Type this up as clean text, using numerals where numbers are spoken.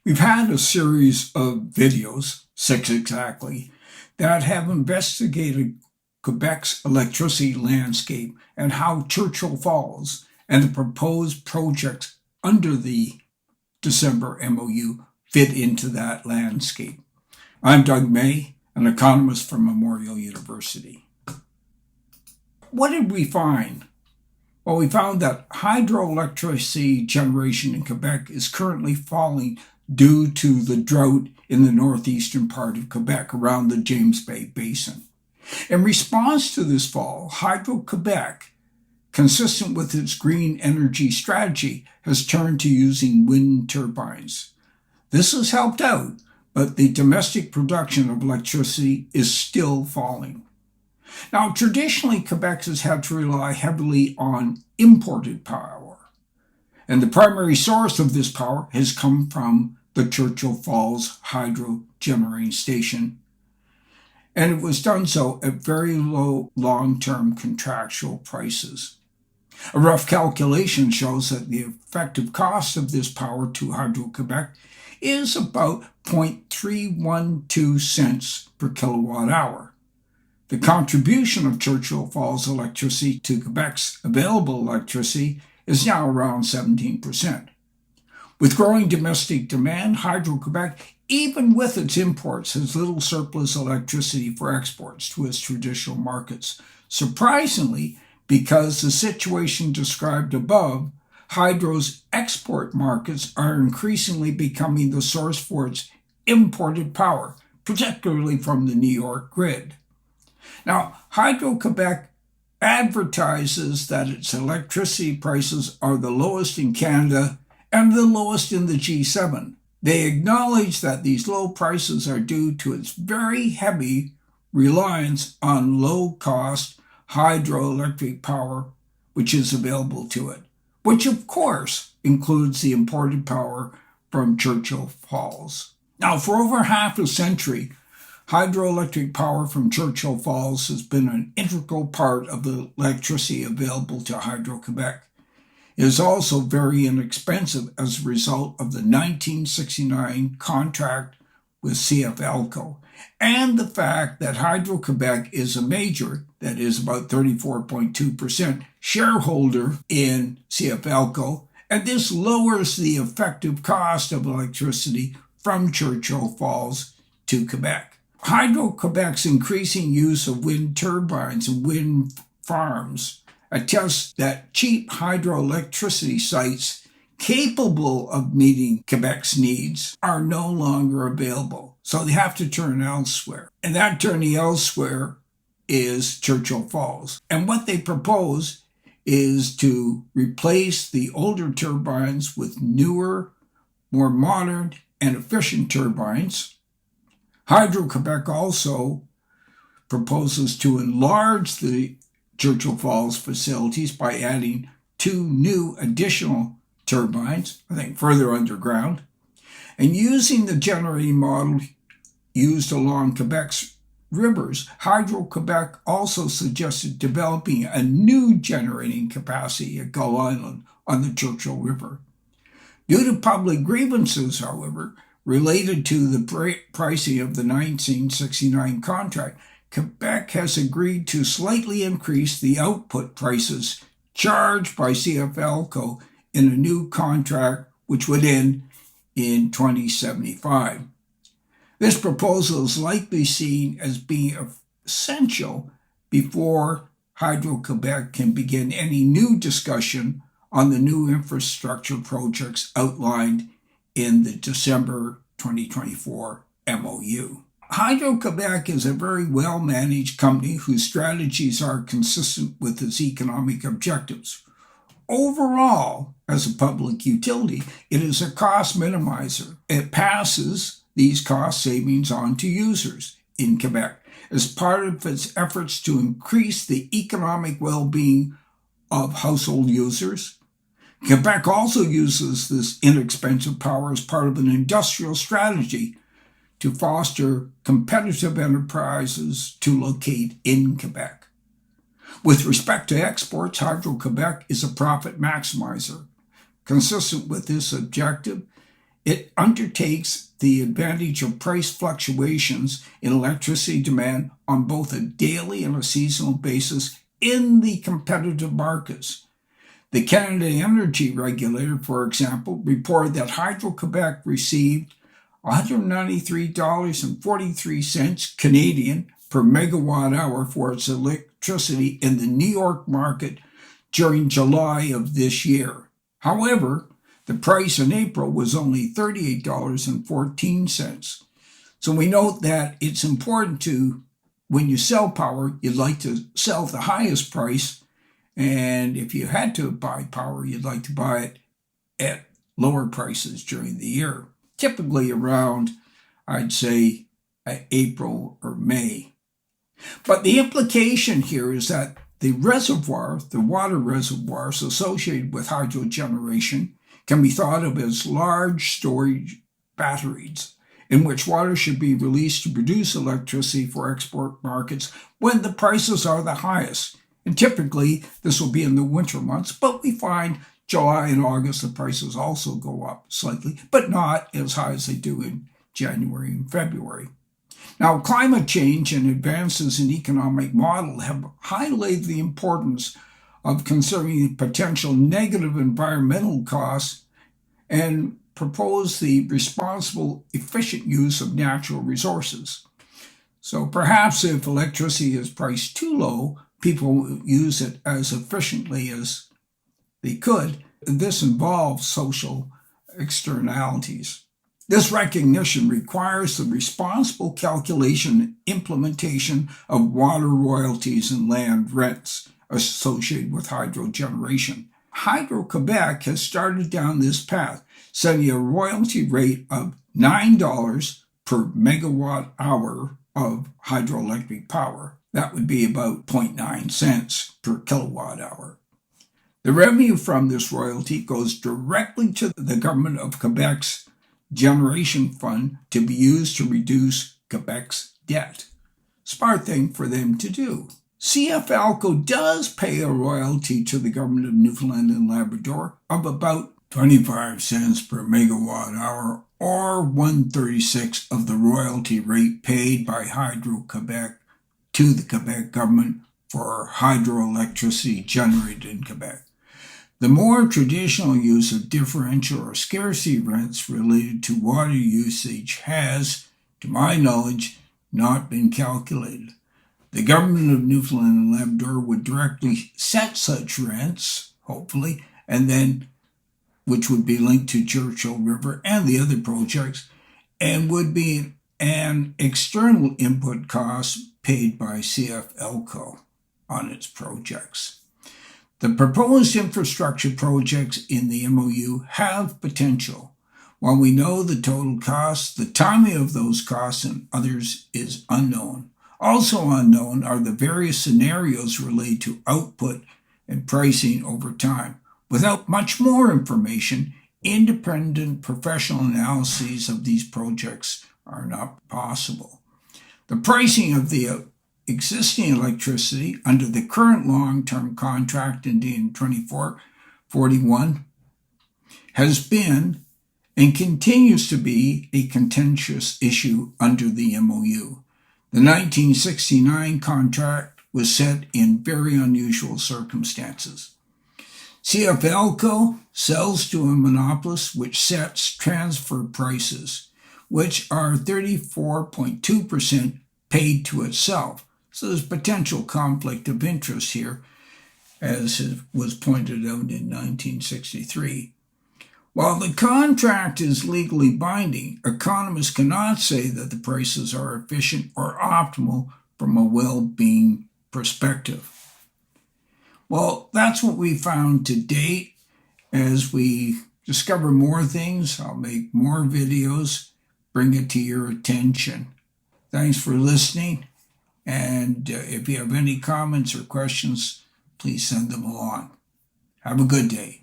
We've had a series of videos, 6 exactly, that have investigated Quebec's electricity landscape and how Churchill Falls and the proposed projects under the December MOU fit into that landscape. I'm Doug May, an economist from Memorial University. What did we find? Well, we found that hydroelectricity generation in Quebec is currently falling due to the drought in the northeastern part of Quebec around the James Bay Basin. In response to this fall, Hydro-Quebec, consistent with its green energy strategy, has turned to using wind turbines. This has helped out, but the domestic production of electricity is still falling. Now, traditionally, Quebec has had to rely heavily on imported power, and the primary source of this power has come from the Churchill Falls hydro generating station, and it was done so at very low long-term contractual prices. A rough calculation shows that the effective cost of this power to Hydro-Quebec is about 0.312 cents per kilowatt hour. The contribution of Churchill Falls electricity to Quebec's available electricity is now around 17%. With growing domestic demand, Hydro-Quebec, even with its imports, has little surplus electricity for exports to its traditional markets. Surprisingly, because the situation described above, Hydro's export markets are increasingly becoming the source for its imported power, particularly from the New York grid. Now, Hydro-Quebec advertises that its electricity prices are the lowest in Canada and the lowest in the G7. They acknowledge that these low prices are due to its very heavy reliance on low-cost hydroelectric power which is available to it, which of course includes the imported power from Churchill Falls. Now, for over half a century, hydroelectric power from Churchill Falls has been an integral part of the electricity available to Hydro-Quebec. It is also very inexpensive as a result of the 1969 contract with CFLCO and the fact that Hydro-Quebec is a major, that is about 34.2% shareholder in CFLCO, and this lowers the effective cost of electricity from Churchill Falls to Quebec. Hydro-Quebec's increasing use of wind turbines and wind farms attests that cheap hydroelectricity sites capable of meeting Quebec's needs are no longer available, so they have to turn elsewhere. And that turning elsewhere is Churchill Falls. And what they propose is to replace the older turbines with newer, more modern, and efficient turbines. Hydro-Quebec also proposes to enlarge the Churchill Falls facilities by adding 2 new additional turbines, I think further underground, and using the generating model used along Quebec's rivers. Hydro-Quebec also suggested developing a new generating capacity at Gull Island on the Churchill River. Due to public grievances, however, related to the pricing of the 1969 contract, Quebec has agreed to slightly increase the output prices charged by CFLCO in a new contract which would end in 2075. This proposal is likely seen as being essential before Hydro-Quebec can begin any new discussion on the new infrastructure projects outlined in the December 2024 MOU. Hydro-Quebec is a very well-managed company whose strategies are consistent with its economic objectives. Overall, as a public utility, it is a cost minimizer. It passes these cost savings on to users in Quebec as part of its efforts to increase the economic well-being of household users. Quebec also uses this inexpensive power as part of an industrial strategy to foster competitive enterprises to locate in Quebec. With respect to exports, Hydro-Quebec is a profit maximizer. Consistent with this objective, It undertakes the advantage of price fluctuations in electricity demand on both a daily and a seasonal basis in the competitive markets. The Canada Energy Regulator, for example, reported that Hydro-Quebec received $193.43 Canadian per megawatt hour for its electricity in the New York market during July of this year. However, the price in April was only $38.14. So we note that it's important to, when you sell power, you'd like to sell the highest price. And if you had to buy power, you'd like to buy it at lower prices during the year, typically around, I'd say, April or May. But the implication here is that the water reservoirs associated with hydro generation can be thought of as large storage batteries in which water should be released to produce electricity for export markets when the prices are the highest. And typically, this will be in the winter months, but we find July and August, the prices also go up slightly, but not as high as they do in January and February. Now, climate change and advances in economic model have highlighted the importance of considering the potential negative environmental costs and propose the responsible, efficient use of natural resources. So perhaps if electricity is priced too low, people will use it as efficiently as they could. This involves social externalities. This recognition requires the responsible calculation and implementation of water royalties and land rents associated with hydro generation. Hydro-Quebec has started down this path, setting a royalty rate of $9 per megawatt hour of hydroelectric power. That would be about 0.9 cents per kilowatt hour. The revenue from this royalty goes directly to the government of Quebec's generation fund to be used to reduce Quebec's debt. Smart thing for them to do. CF Alco does pay a royalty to the government of Newfoundland and Labrador of about 25 cents per megawatt hour, or 1/36 of the royalty rate paid by Hydro-Quebec to the Quebec government for hydroelectricity generated in Quebec. The more traditional use of differential or scarcity rents related to water usage has, to my knowledge, not been calculated. The government of Newfoundland and Labrador would directly set such rents, hopefully, and then which would be linked to Churchill River and the other projects, and would be an external input cost paid by CF Alco on its projects. The proposed infrastructure projects in the MOU have potential. While we know the total cost, the timing of those costs and others is unknown. Also unknown are the various scenarios related to output and pricing over time. Without much more information, independent professional analyses of these projects are not possible. The pricing of the existing electricity under the current long-term contract in 2441 has been and continues to be a contentious issue under the MOU. The 1969 contract was set in very unusual circumstances. CF Alco sells to a monopolist which sets transfer prices, which are 34.2% paid to itself. So there's potential conflict of interest here, as was pointed out in 1963. While the contract is legally binding, economists cannot say that the prices are efficient or optimal from a well-being perspective. Well, that's what we found to date. As we discover more things, I'll make more videos, bring it to your attention. Thanks for listening, and if you have any comments or questions, please send them along. Have a good day.